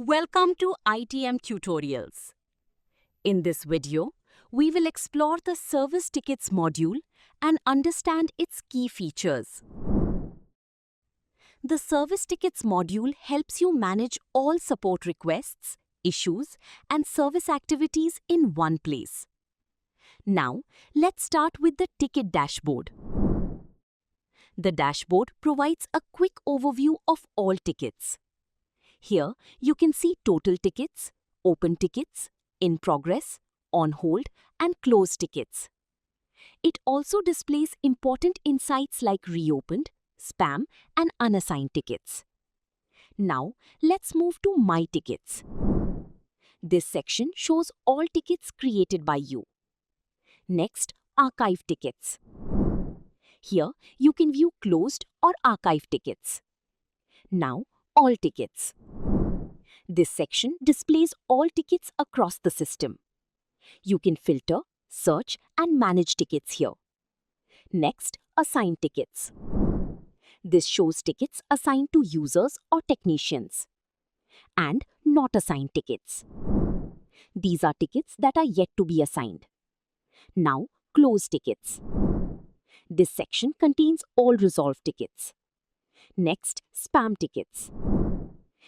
Welcome to ITM Tutorials. In this video, we will explore the Service Tickets module and understand its key features. The Service Tickets module helps you manage all support requests, issues, and service activities in one place. Now, let's start with the ticket dashboard. The dashboard provides a quick overview of all tickets. Here, you can see total tickets, open tickets, in progress, on hold, and closed tickets. It also displays important insights like reopened, spam, and unassigned tickets. Now, let's move to My Tickets. This section shows all tickets created by you. Next, Archive Tickets. Here, you can view closed or archive tickets. Now, All Tickets. This section displays all tickets across the system. You can filter, search, and manage tickets here. Next, Assigned Tickets. This shows tickets assigned to users or technicians. And Not Assigned Tickets. These are tickets that are yet to be assigned. Now, Closed Tickets. This section contains all resolved tickets. Next, Spam Tickets.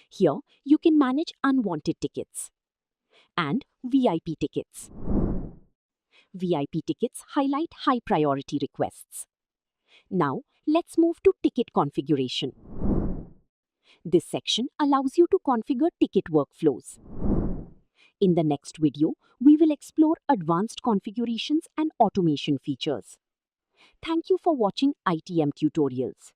Here, you can manage unwanted tickets. And VIP Tickets. VIP tickets highlight high priority requests. Now, let's move to Ticket Configuration. This section allows you to configure ticket workflows. In the next video, we will explore advanced configurations and automation features. Thank you for watching ITM Tutorials.